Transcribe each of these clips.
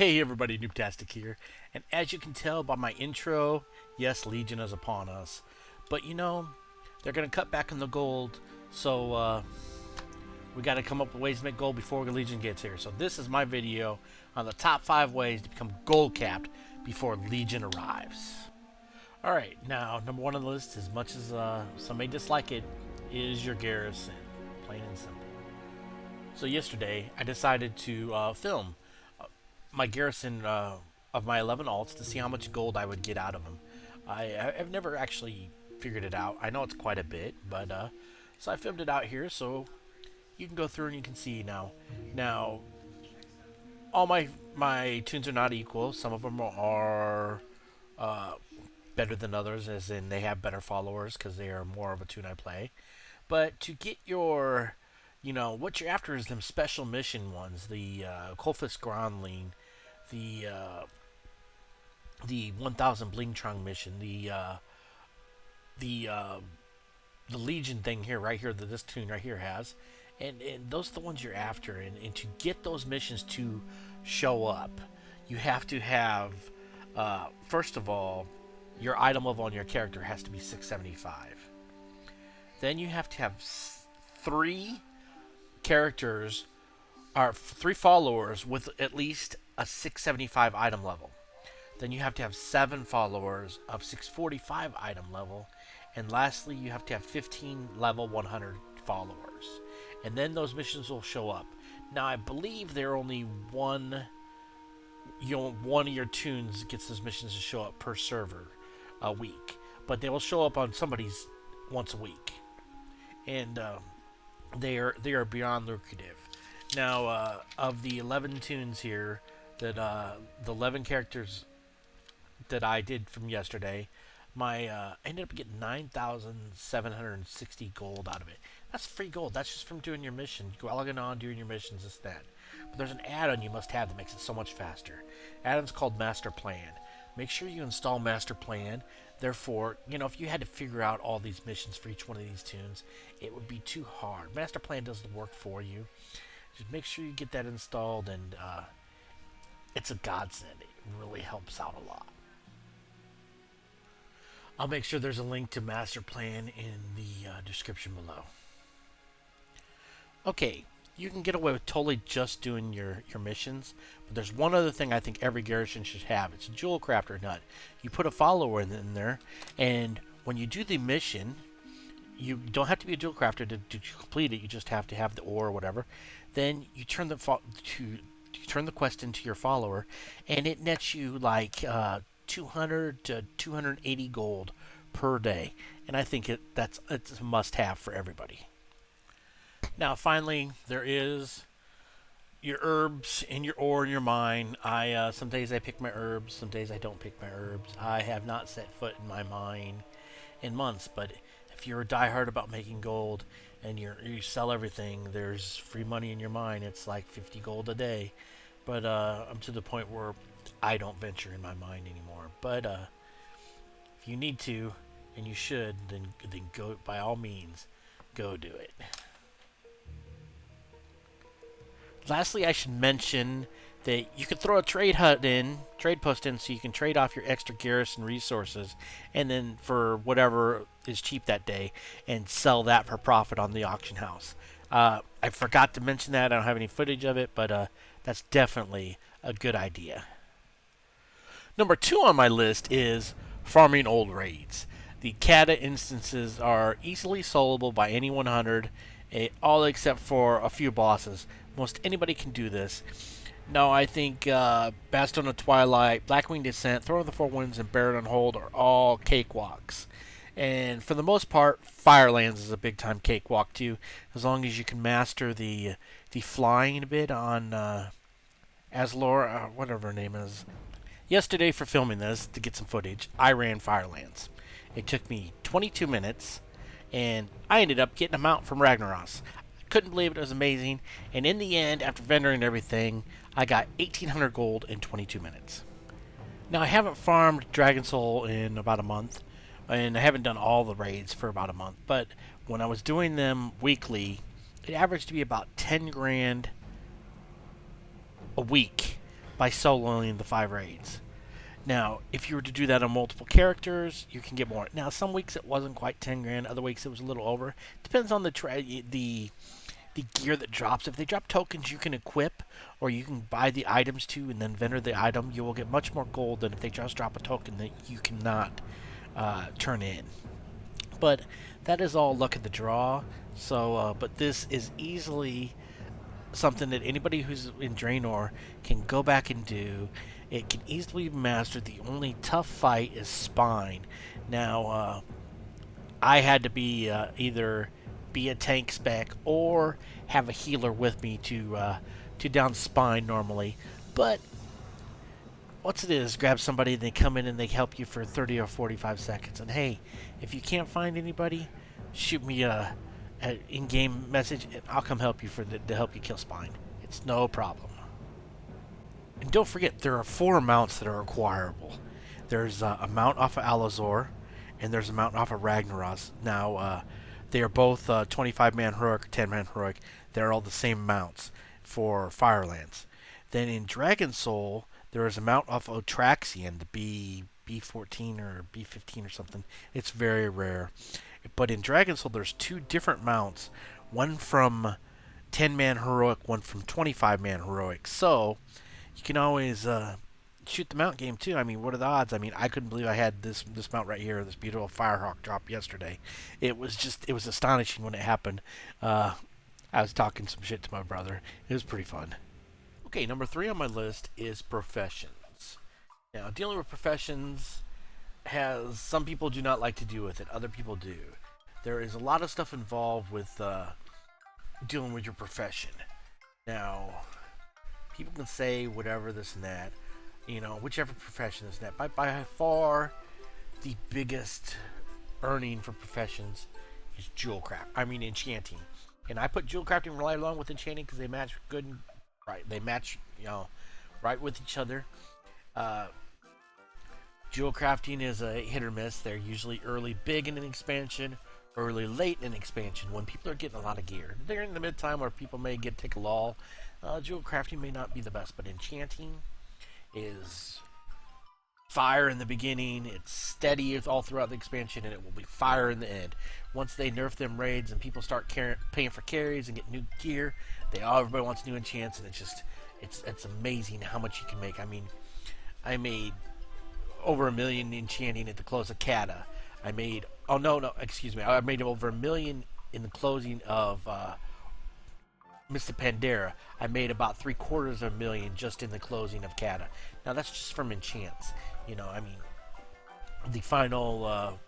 Hey everybody, Noobtastic here, and as you can tell by my intro, yes, Legion is upon us. But they're gonna cut back on the gold, so we gotta come up with ways to make gold before Legion gets here. So this is my video on the top 5 ways to become gold capped before Legion arrives. Alright, now number 1 on the list, as much as some may dislike it, is your garrison, plain and simple. So yesterday, I decided to film my garrison of my 11 alts to see how much gold I would get out of them. I've never actually figured it out. I know it's quite a bit, but so I filmed it out here so you can go through and you can see now. Now, all my tunes are not equal. Some of them are better than others, as in they have better followers because they are more of a tune I play. But to get your what you're after is them special mission ones, the Colfist Grondling, the 1000 Blingtrong mission, the Legion thing here, right here, that this tune right here has, and those are the ones you're after. And to get those missions to show up, you have to have, first of all, your item level on your character has to be 675. Then you have to have 3 characters are 3 followers with at least a 675 item level. Then you have to have 7 followers of 645 item level, and lastly you have to have 15 level 100 followers, and then those missions will show up. Now I believe there are only one of your tunes gets those missions to show up per server a week, but they will show up on somebody's once a week, and they are beyond lucrative. Now, of the 11 tunes here, that the 11 characters that I did from yesterday, I ended up getting 9,760 gold out of it. That's free gold. That's just from doing your mission, logging on, doing your missions, this, that. But there's an add-on you must have that makes it so much faster. Add-on's called Master Plan. Make sure you install Master Plan. Therefore, if you had to figure out all these missions for each one of these tunes, it would be too hard. Master Plan does the work for you. Just make sure you get that installed, and it's a godsend. It really helps out a lot. I'll make sure there's a link to Master Plan in the description below. Okay, you can get away with totally just doing your missions, but there's one other thing I think every garrison should have. It's a jewel crafter nut. You put a follower in there, and when you do the mission, you don't have to be a jewel crafter to complete it. You just have to have the ore or whatever. Then you turn the quest into your follower, and it nets you like 200 to 280 gold per day, and I think it's a must-have for everybody. Now, finally, there is your herbs and your ore in your mine. Some days I pick my herbs, some days I don't pick my herbs. I have not set foot in my mine in months, but if you're a diehard about making gold and you sell everything, there's free money in your mine. It's like 50 gold a day, but I'm to the point where I don't venture in my mine anymore. But if you need to, and you should, then go, by all means, go do it. Lastly, I should mention that you could throw a trade post in, so you can trade off your extra garrison resources, and then for whatever is cheap that day, and sell that for profit on the auction house. I forgot to mention that. I don't have any footage of it, but that's definitely a good idea. Number 2 on my list is farming old raids. The kata instances are easily soloable by any 100, all except for a few bosses. Most anybody can do this. Now, I think Bastion of Twilight, Blackwing Descent, Throne of the Four Winds, and Baron on Hold are all cakewalks. And for the most part, Firelands is a big-time cakewalk too, as long as you can master the flying a bit on Azlor, whatever her name is. Yesterday, for filming this, to get some footage, I ran Firelands. It took me 22 minutes, and I ended up getting a mount from Ragnaros. Couldn't believe it. It was amazing, and in the end, after vendoring everything, I got 1,800 gold in 22 minutes. Now, I haven't farmed Dragon Soul in about a month, and I haven't done all the raids for about a month, but when I was doing them weekly, it averaged to be about 10 grand a week. by soloing the 5 raids. Now, if you were to do that on multiple characters, you can get more. Now, some weeks it wasn't quite 10 grand. Other weeks it was a little over. Depends on the gear that drops. If they drop tokens you can equip, or you can buy the items to and then vendor the item, you will get much more gold than if they just drop a token that you cannot turn in. But that is all luck of the draw. So, but this is easily something that anybody who's in Draenor can go back and do. It can easily be mastered. The only tough fight is Spine. Now, I had to be either be a tank spec or have a healer with me to down Spine normally. But what's it is, grab somebody and they come in and they help you for 30 or 45 seconds. And hey, if you can't find anybody, shoot me a in-game message and I'll come help you to help you kill Spine. It's no problem. And don't forget, there are 4 mounts that are acquirable. There's a mount off of Alazor, and there's a mount off of Ragnaros. Now, they are both 25-man heroic or 10-man heroic. They're all the same mounts for Firelands. Then in Dragon Soul, there is a mount off Otraxian, the B14 or B15 or something. It's very rare. But in Dragon Soul, there's 2 different mounts. One from 10-man heroic, one from 25-man heroic. So you can always shoot the mount game too. I mean, what are the odds? I mean, I couldn't believe I had this mount right here, this beautiful Firehawk drop yesterday. It was astonishing when it happened. I was talking some shit to my brother. It was pretty fun. Okay, number 3 on my list is professions. Now, dealing with professions has some people do not like to deal with it. Other people do. There is a lot of stuff involved with dealing with your profession. Now, people can say whatever, this and that, whichever profession is that. By far, the biggest earning for professions is enchanting. And I put jewel crafting right along with enchanting because they match good and right. They match, right with each other. Jewel crafting is a hit or miss. They're usually early big in an expansion, early late in an expansion when people are getting a lot of gear. They're in the mid-time where people may take a lull. Jewel crafting may not be the best, but enchanting is fire in the beginning. It's steady all throughout the expansion, and it will be fire in the end. Once they nerf them raids and people start paying for carries and get new gear, everybody wants new enchants, and it's amazing how much you can make. I mean, I made over $1 million enchanting at the close of Kata. I made I made over $1 million in the closing of Mr. Pandera. I made about $750,000 just in the closing of Kata. Now that's just from enchants. The final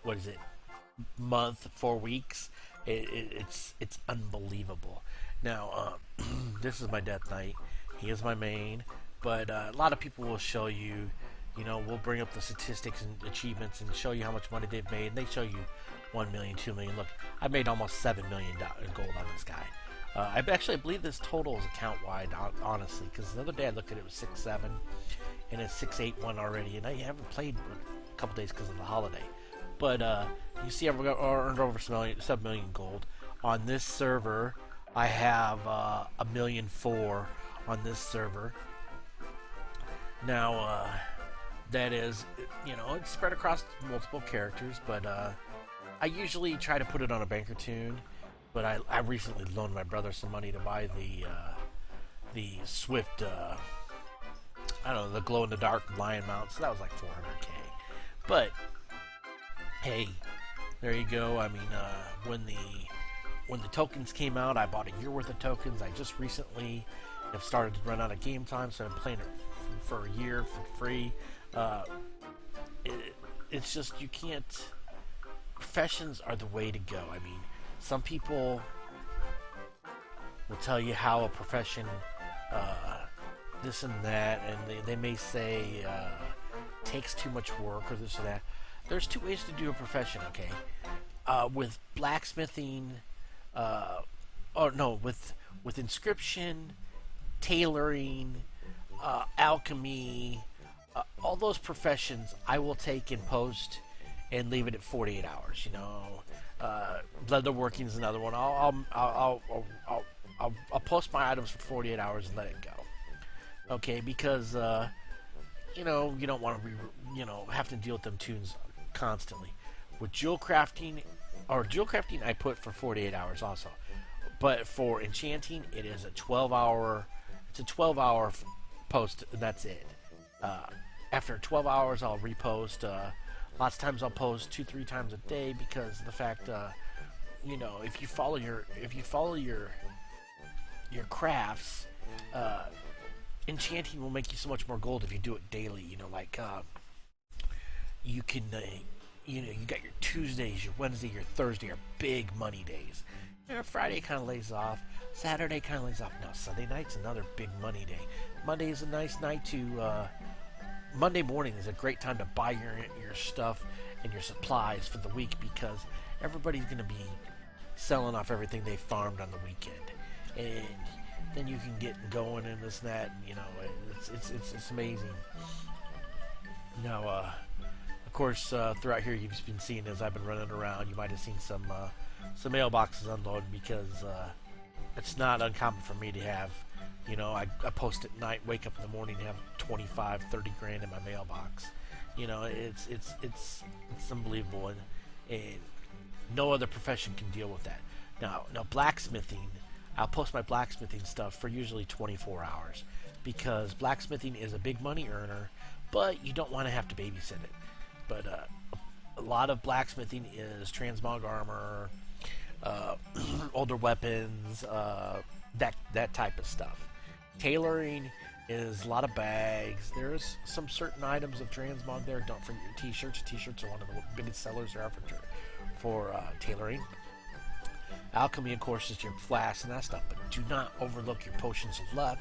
month, 4 weeks, it's unbelievable. Now this is my Death Knight. He is my main, but a lot of people will show you. We'll bring up the statistics and achievements and show you how much money they've made. And they show you 1 million, 2 million. Look, I made almost $7 million gold on this guy. I believe this total is account-wide, honestly, because the other day I looked at it, was 6.7, and it's 6.81 already. And I haven't played a couple days because of the holiday. But you see, I've earned over 7 million gold. On this server, I have 1.4 million on this server. Now, that is, it's spread across multiple characters, but I usually try to put it on a banker tune. But I recently loaned my brother some money to buy the Swift, the glow-in-the-dark lion mount, so that was like 400k. But, hey, there you go. I mean, when the tokens came out, I bought a year worth of tokens. I just recently have started to run out of game time, so I'm playing it for a year for free. It's just, you can't. Professions are the way to go. I mean, some people will tell you how a profession, this and that, and they may say takes too much work or this or that. There's 2 ways to do a profession, okay? With blacksmithing, with inscription, tailoring, alchemy, all those professions I will take in post and leave it at 48 hours. Leatherworking is another one. I'll post my items for 48 hours and let it go. Okay, because you know, you don't want to be, you know, have to deal with them tunes constantly. With jewel crafting, or jewel crafting, I put for 48 hours also. But for enchanting, it is a 12-hour. It's a 12-hour post, and that's it. Uh, After 12 hours, I'll repost. Lots of times, I'll post 2-3 times a day because of the fact, you know, if you follow your crafts, uh, enchanting will make you so much more gold if you do it daily. You know, like you can, you know, you got your Tuesdays, your Wednesday, your Thursday are big money days. You know, Friday kind of lays off. Saturday kind of lays off. Now Sunday night's another big money day. Monday is a nice night to. Monday morning is a great time to buy your stuff and your supplies for the week because everybody's going to be selling off everything they farmed on the weekend, and then you can get going and this and that. And, you know, it's amazing. Now, of course, throughout here you've been seeing as I've been running around. You might have seen some mailboxes unload because it's not uncommon for me to have. You know, I post at night, wake up in the morning, and have 25, 30 grand in my mailbox. You know, it's unbelievable, and no other profession can deal with that. Now blacksmithing, I'll post my blacksmithing stuff for usually 24 hours because blacksmithing is a big money earner, but you don't want to have to babysit it. But a lot of blacksmithing is transmog armor, older weapons, that type of stuff. Tailoring is a lot of bags. There's some certain items of transmog there. Don't forget your t-shirts. T-shirts are one of the biggest sellers there are for tailoring. Alchemy, of course, is your flasks and that stuff, but do not overlook your potions of luck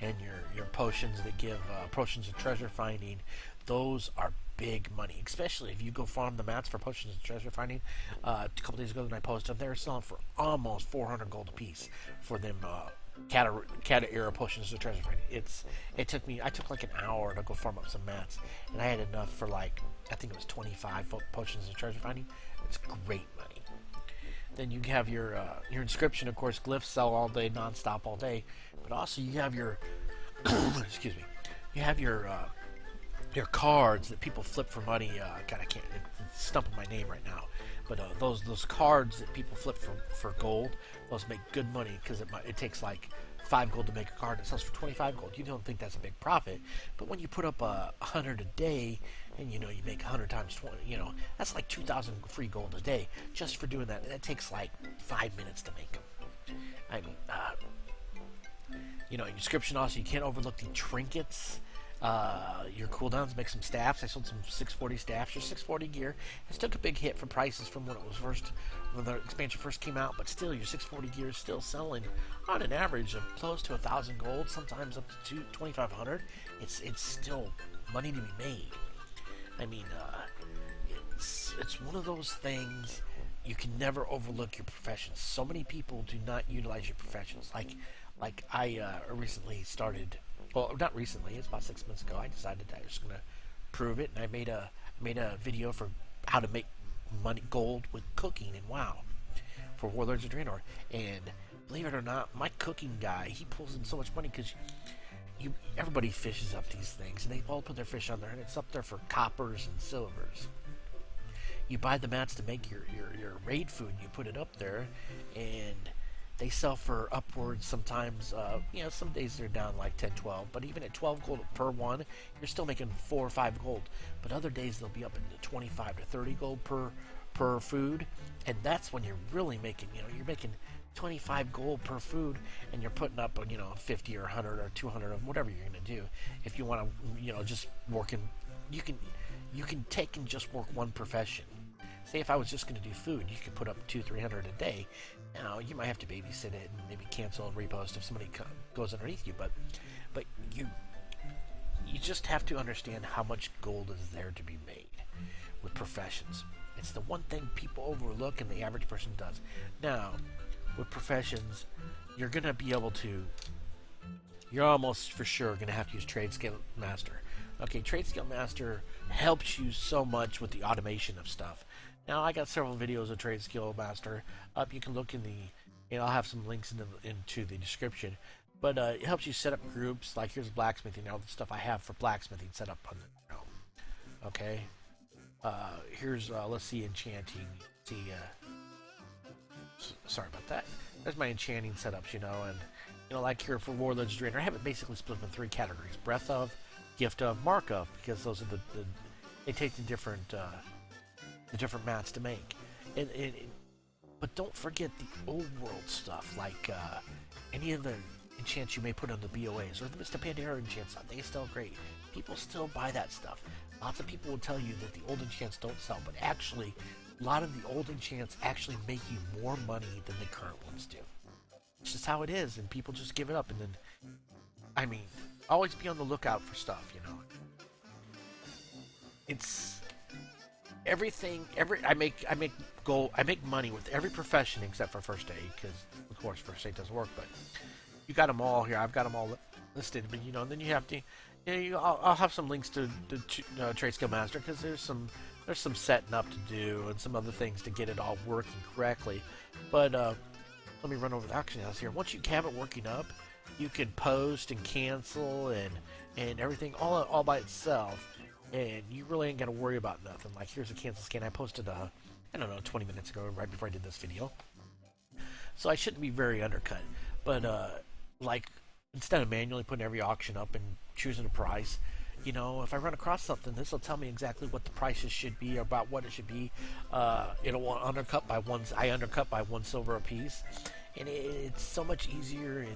and your potions that give potions of treasure finding. Those are big money, especially if you go farm the mats for potions of treasure finding. A couple days ago, when I posted, they were selling for almost 400 gold a piece for them Cata era potions of treasure finding. I took like an hour to go farm up some mats, and I had enough for like I think it was 25 potions of treasure finding. It's great money. Then you have your inscription, of course. Glyphs sell all day, non-stop all day, but also you have your excuse me, you have your cards that people flip for money. God, I can't. It's stumping my name right now. But those cards that people flip for gold, those make good money because it takes like 5 gold to make a card. It sells for 25 gold. You don't think that's a big profit, but when you put up 100 a day, and you know you make 100 times 20, you know that's like 2,000 free gold a day just for doing that. That takes like 5 minutes to make them. I mean, you know, inscription also. You can't overlook the trinkets. Your cooldowns, make some staffs. I sold some 640 staffs or 640 gear. It took a big hit for prices from when the expansion first came out, but still, your 640 gear is still selling on an average of close to 1,000 gold, sometimes up to 2,500. It's still money to be made. I mean, it's one of those things you can never overlook your professions. So many people do not utilize your professions. Like I recently started. Well, not recently. It's about 6 months ago. I decided that I was going to prove it, and I made a video for how to make gold with cooking in WoW for Warlords of Draenor. And believe it or not, my cooking guy, he pulls in so much money because everybody fishes up these things, and they all put their fish on there, and it's up there for coppers and silvers. You buy the mats to make your raid food, and you put it up there, and they sell for upwards sometimes, you know, some days they're down like 10, 12, but even at 12 gold per one, you're still making 4 or 5 gold. But other days they'll be up into 25 to 30 gold per food, and that's when you're really making, you know, you're making 25 gold per food, and you're putting up, you know, 50 or 100 or 200 of whatever you're going to do. If you want to, you know, just working, you can take and just work one profession. Say if I was just going to do food, you could put up 200-300 a day. Now you might have to babysit it and maybe cancel and repost if somebody goes underneath you, but you just have to understand how much gold is there to be made with professions. It's the one thing people overlook and the average person does. Now, with professions, you're gonna be able to. You're almost for sure gonna have to use tradeskillmaster. Okay, tradeskillmaster helps you so much with the automation of stuff. Now, I got several videos of tradeskillmaster up. You can look in the, and I'll have some links into the description. But it helps you set up groups. Like here's blacksmithing, all the stuff I have for blacksmithing set up on the okay. Here's let's see enchanting. See, sorry about that. There's my enchanting setups, and like here for Warlord's Drainer, I have it basically split into 3 categories: Breath of, Gift of, Mark of, because those are they take the different mats to make. But don't forget the old world stuff, like any of the enchants you may put on the BOAs or the Mr. Pandera enchants. They still great. People still buy that stuff. Lots of people will tell you that the old enchants don't sell, but actually, a lot of the old enchants actually make you more money than the current ones do. It's just how it is, and people just give it up. And then, always be on the lookout for stuff. It's everything. I make gold. I make money with every profession except for first aid, because of course first aid doesn't work. But you got them all here. I've got them all listed. But and then you have to. I'll have some links to tradeskillmaster, because there's some setting up to do and some other things to get it all working correctly. But let me run over the auction house here. Once you have it working up, you can post and cancel and everything all by itself, and you really ain't gotta worry about nothing. Like here's a cancel scan I posted 20 minutes ago, right before I did this video. So I shouldn't be very undercut, but like instead of manually putting every auction up and choosing a price, if I run across something, this will tell me exactly what the prices should be, about what it should be. It'll undercut by one. I undercut by 1 silver a piece, and it's so much easier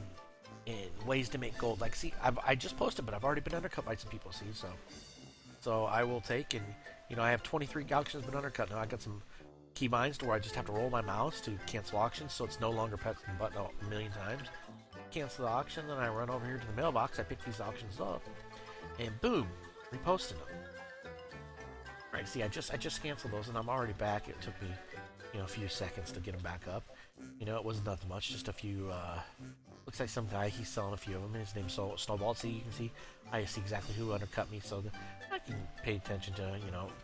in ways to make gold. Like, see, I just posted, but I've already been undercut by some people. See, so I will take, and I have 23 auctions been undercut. Now I got some key binds to where I just have to roll my mouse to cancel auctions, so it's no longer pressing the button a million times. Cancel the auction, then I run over here to the mailbox. I pick these auctions up, and boom, reposted them. Right, see, I just canceled those, and I'm already back. It took me, a few seconds to get them back up. It wasn't nothing much, just a few. Looks like some guy, he's selling a few of them, and his name's Snowball. See, you can see, I see exactly who undercut me, so I can pay attention to,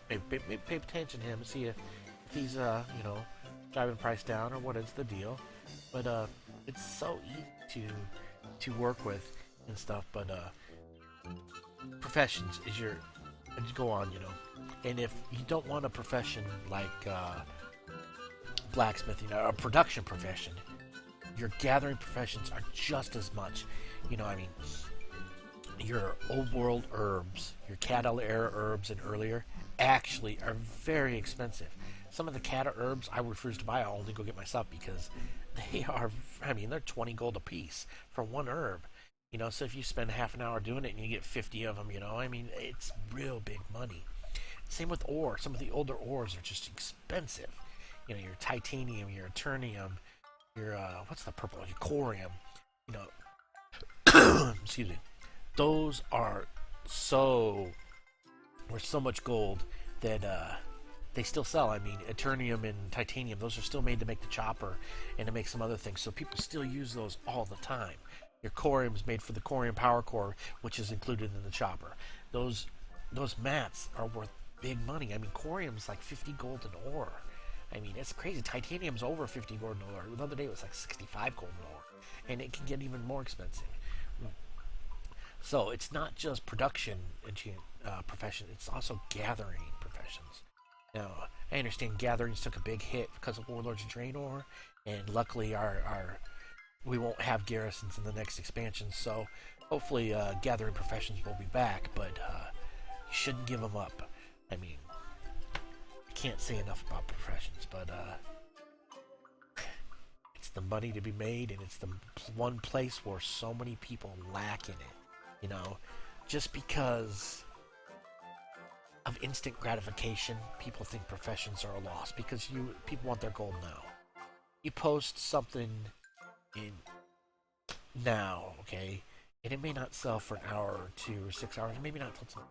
pay attention to him and see if he's, driving the price down or what is the deal. But it's so easy to work with and stuff. But professions is your, go on, and if you don't want a profession like blacksmithing, a production profession, your gathering professions are just as much. Your old world herbs, your cattle era herbs and earlier, actually are very expensive. Some of the cattle herbs I refuse to buy. I'll only go get myself, because they are, they're 20 gold a piece for one herb. So if you spend half an hour doing it and you get 50 of them, it's real big money. Same with ore. Some of the older ores are just expensive. Your titanium, your eternium, your, what's the purple? Your corium. Excuse me. Those are worth so much gold that, they still sell. Eternium and titanium, those are still made to make the chopper and to make some other things. So people still use those all the time. Your corium is made for the corium power core, which is included in the chopper. Those mats are worth big money. Corium's like 50 gold an ore. It's crazy. Titanium's over 50 gold an ore. The other day it was like 65 gold an ore. And it can get even more expensive. So it's not just production profession, it's also gathering professions. Now, I understand gatherings took a big hit because of Warlords of Draenor, and luckily we won't have garrisons in the next expansion, so hopefully gathering professions will be back, but you shouldn't give them up. I can't say enough about professions, but it's the money to be made, and it's the one place where so many people lack in it. Just because of instant gratification, people think professions are a loss, because people want their gold now. You post something in now, okay, and it may not sell for an hour or 2 or 6 hours, maybe not till tomorrow,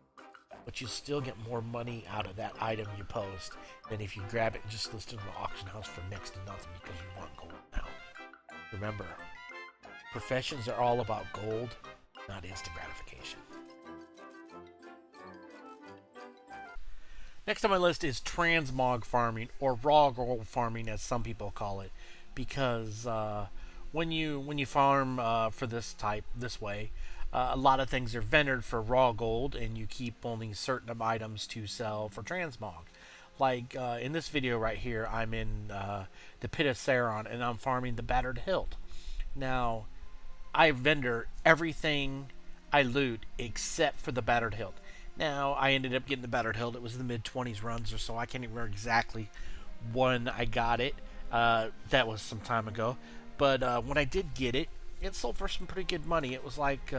but you still get more money out of that item you post than if you grab it and just list it in the auction house for next to nothing because you want gold now. Remember, professions are all about gold, not instant gratification. Next on my list is transmog farming, or raw gold farming as some people call it, because when you farm for this way, a lot of things are vendored for raw gold, and you keep only certain items to sell for transmog. Like in this video right here, I'm in the Pit of Sauron, and I'm farming the Battered Hilt. Now, I vendor everything I loot except for the Battered Hilt. Now, I ended up getting the Battered Hilt. It was in the mid-20s runs or so. I can't even remember exactly when I got it. That was some time ago. But when I did get it, it sold for some pretty good money. It was like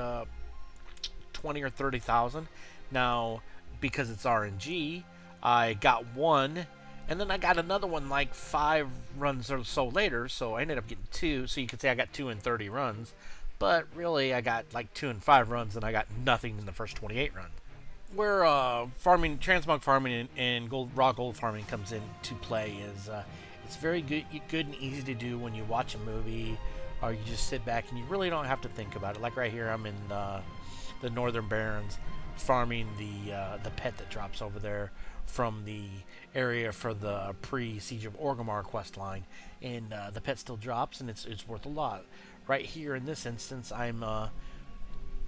20 or 30,000. Now, because it's RNG, I got one, and then I got another one like 5 runs or so later. So I ended up getting 2. So you could say I got 2 in 30 runs. But really, I got like 2 in 5 runs, and I got nothing in the first 28 runs. Where farming, transmog farming, and raw gold farming comes into play is it's very good and easy to do when you watch a movie, or you just sit back and you really don't have to think about it. Like right here, I'm in the Northern Barrens, farming the pet that drops over there from the area for the pre-Siege of Orgrimmar quest line, and the pet still drops, and it's worth a lot. Right here in this instance, I'm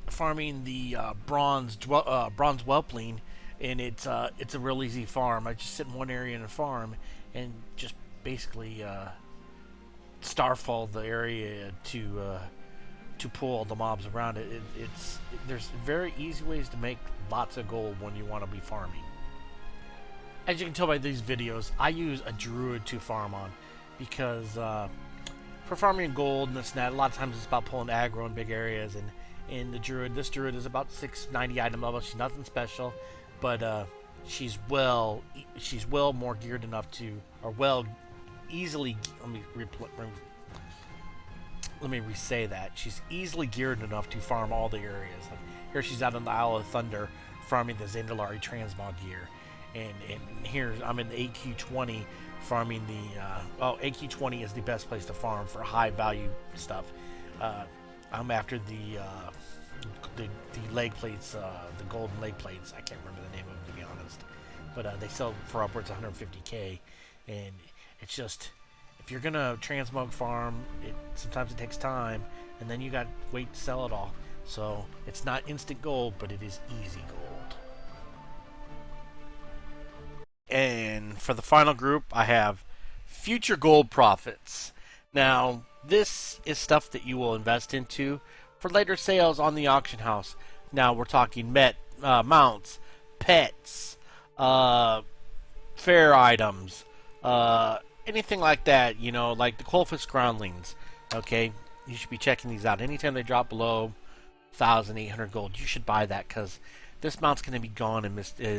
farming the bronze whelpling, and it's a real easy farm. I just sit in one area in a farm and just basically starfall the area to pull all the mobs around it. There's very easy ways to make lots of gold when you want to be farming. As you can tell by these videos, I use a druid to farm on, because for farming gold and this and that, a lot of times it's about pulling aggro in big areas, and this druid is about 690 item level. She's nothing special, but she's well more geared enough to, or well easily. Let me re-say that. She's easily geared enough to farm all the areas. Like here, she's out on the Isle of Thunder farming the Zandalari transmog gear, and here I'm in the AQ20 farming the. AQ20 is the best place to farm for high value stuff. I'm after the leg plates, the golden leg plates. I can't remember the name of them, to be honest, but they sell for upwards of 150k, and it's just, if you're gonna transmog farm, sometimes it takes time, and then you got to wait to sell it all. So it's not instant gold, but it is easy gold. And for the final group, I have future gold profits. Now, this is stuff that you will invest into for later sales on the auction house. Now we're talking mounts, pets, fair items, anything like that, like the Coalfish Groundlings. Okay, you should be checking these out. Anytime they drop below 1,800 gold, you should buy that, because this mount's going to be gone in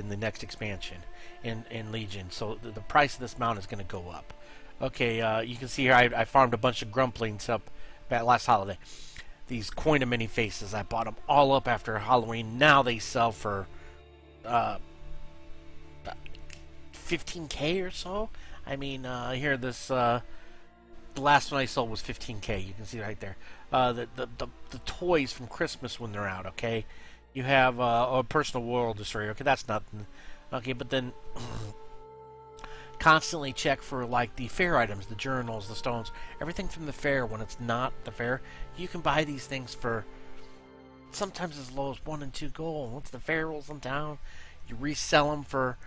the next expansion in Legion. So the price of this mount is going to go up. Okay, you can see here I farmed a bunch of Grumplings up last holiday. These Coin of Many Faces, I bought them all up after Halloween. Now they sell for 15k or so. I mean, here the last one I sold was 15k. You can see right there. The toys from Christmas when they're out. Okay, you have a personal world destroyer. Okay, that's nothing. Okay, but then constantly check for like the fair items, the journals, the stones, everything from the fair. When it's not the fair, you can buy these things for sometimes as low as 1 and 2 gold. Once the fair rolls them down, you resell them for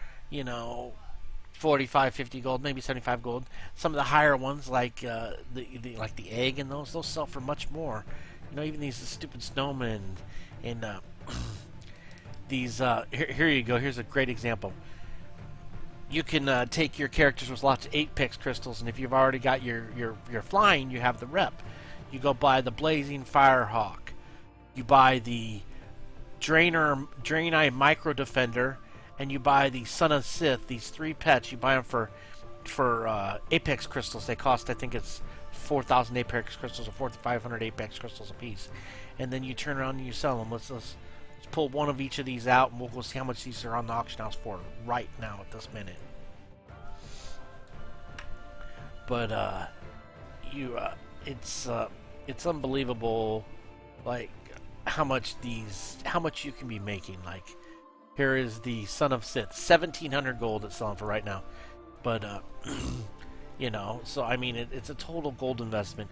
45, 50 gold, maybe 75 gold. Some of the higher ones, like the egg and those sell for much more. Even these stupid snowmen and these. Here you go. Here's a great example. You can take your characters with lots of Apex crystals, and if you've already got your flying, you have the rep. You go buy the Blazing Firehawk. You buy the Draenei Micro Defender, and you buy the Son of Sith. These 3 pets, you buy them for Apex crystals. They cost, I think it's 4,000 Apex crystals or 4,500 Apex crystals a piece. And then you turn around and you sell them. Let's pull one of each of these out, and we'll see how much these are on the auction house for right now at this minute. But it's unbelievable, like how much you can be making. Like here is the Son of Sith, 1,700 gold it's selling for right now. But so I mean it's a total gold investment.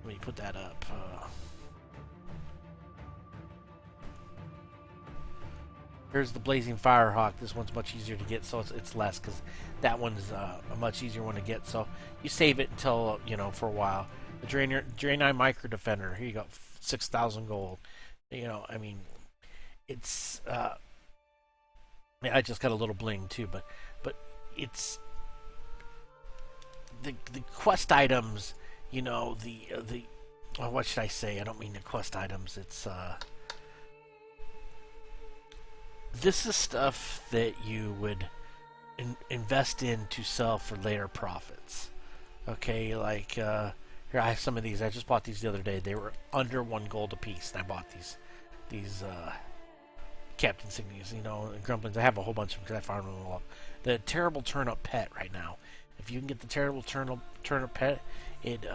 Let me put that up. Here's the Blazing Firehawk. This one's much easier to get, so it's less because that one's a much easier one to get. So you save it until, you know, for a while. The Draenei Micro Defender. Here you go, 6,000 gold. You know, I mean, it's. I just got a little bling too, but it's the quest items. You know, the what should I say? I don't mean the quest items. It's this is stuff that you would invest in to sell for later profits. Okay, like here I have some of these. I just bought these the other day. They were under 1 gold a piece, and I bought these Captain Insignias, you know, and Grumblings. I have a whole bunch of them because I farmed them all up. The Terrible Turnip Pet right now. If you can get the Terrible Turnip Pet, it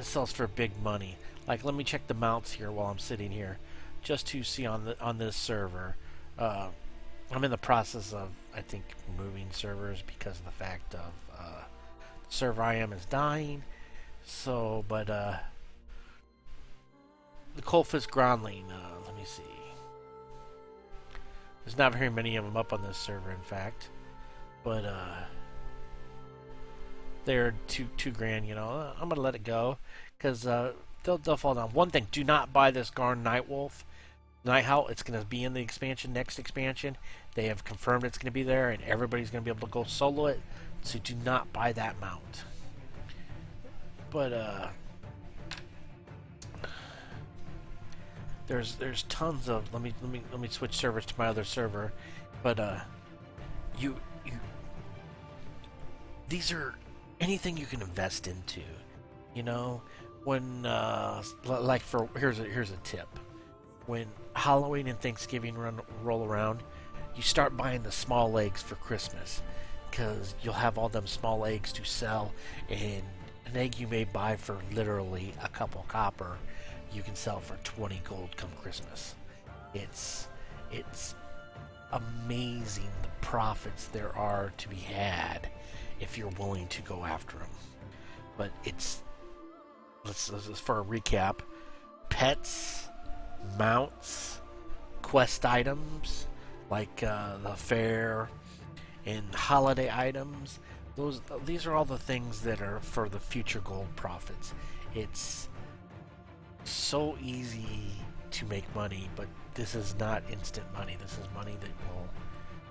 sells for big money. Like, let me check the mounts here while I'm sitting here, just to see on this server. I'm in the process of, I think, moving servers because of the fact of the server I am is dying. So, but the Coalfist Grondling. Let me see. There's not very many of them up on this server, in fact, but they're two grand. You know, I'm gonna let it go because they'll fall down. One thing: do not buy this Garn Nightwolf. Nighthawk. It's going to be in the expansion, next expansion. They have confirmed it's going to be there, and everybody's going to be able to go solo it. So do not buy that mount. But there's tons of. Let me switch servers to my other server. But you these are anything you can invest into. You know, when like for here's a tip. When Halloween and Thanksgiving roll around, you start buying the small eggs for Christmas, because you'll have all them small eggs to sell, and an egg you may buy for literally a couple copper, you can sell for 20 gold come Christmas. It's amazing the profits there are to be had if you're willing to go after them. But let's for a recap: pets, mounts, quest items like the fair, and holiday items. These are all the things that are for the future gold profits. It's so easy to make money, but this is not instant money. This is money that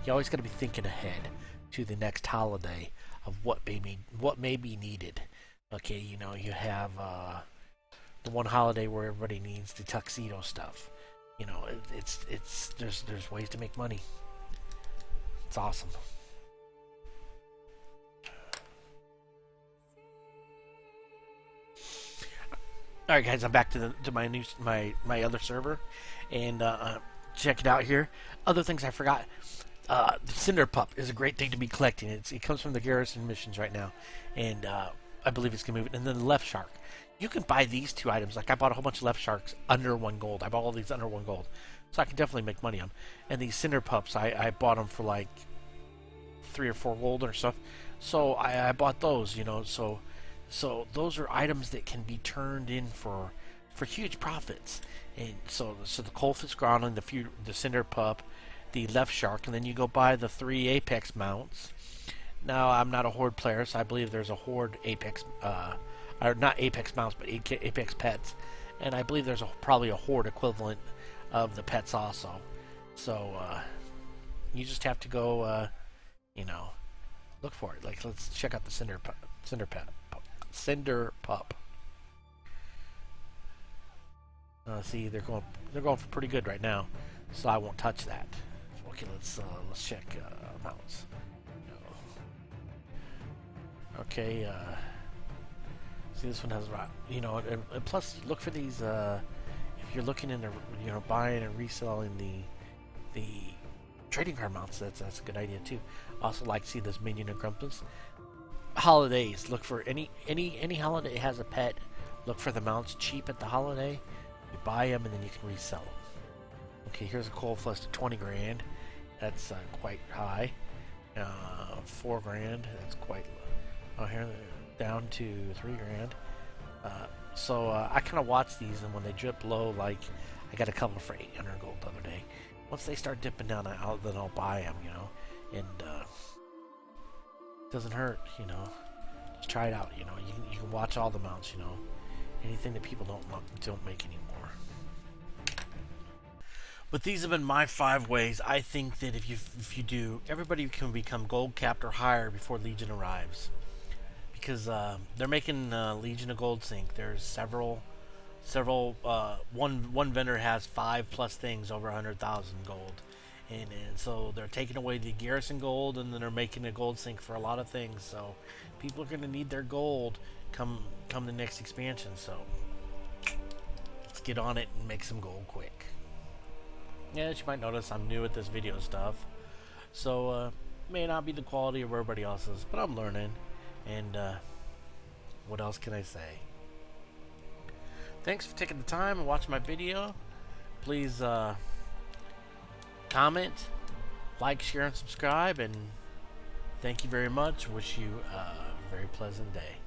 you always got to be thinking ahead to the next holiday of what may be needed. Okay, you know, you have the one holiday where everybody needs the tuxedo stuff. You know, there's ways to make money. It's awesome. All right, guys, I'm back to my other server, and check it out here. Other things I forgot. The Cinder Pup is a great thing to be collecting. It comes from the garrison missions right now, and I believe it's gonna move it. And then the Left Shark. You can buy these two items. Like, I bought a whole bunch of Left Sharks under 1 gold. I bought all these under 1 gold, so I can definitely make money on them. And these Cinder Pups, I bought them for like 3 or 4 gold or stuff. So I bought those. You know, so those are items that can be turned in for huge profits. And so the Coalfist Grondling, the Cinder Pup, the Left Shark, and then you go buy the 3 Apex mounts. Now, I'm not a Horde player, so I believe there's a Horde Apex, or not Apex mounts, but Apex pets, and I believe there's probably a Horde equivalent of the pets also. So you just have to go, you know, look for it. Like, let's check out the Cinder Pup. See, they're going for pretty good right now, so I won't touch that. Okay, let's check mounts. Okay, see, this one has, you know, and plus look for these. If you're looking into, you know, buying and reselling the trading card mounts, that's a good idea too. Also, like, see this Minion of Grumpus. Holidays, look for any holiday has a pet. Look for the mounts cheap at the holiday. You buy them and then you can resell them. Okay, here's a Coalfist at 20 grand. That's quite high. 4 grand. That's quite low. Oh, here down to 3 grand. So I kind of watch these, and when they drip low, like I got a couple for 800 gold the other day. Once they start dipping down, then I'll buy them, you know, and it doesn't hurt, you know. Just try it out, you know. You can watch all the mounts, you know. Anything that people don't make anymore. But these have been my 5 ways. I think that if you do, everybody can become gold capped or higher before Legion arrives, because they're making Legion of Gold Sync. There's several. One vendor has 5+ things over 100,000 gold, and so they're taking away the garrison gold, and then they're making a gold sync for a lot of things. So people are going to need their gold come the next expansion. So let's get on it and make some gold quick. Yeah, as you might notice, I'm new at this video stuff, so may not be the quality of everybody else's, but I'm learning. And what else can I say? Thanks for taking the time and watching my video. Please comment, like, share, and subscribe. And thank you very much. Wish you a very pleasant day.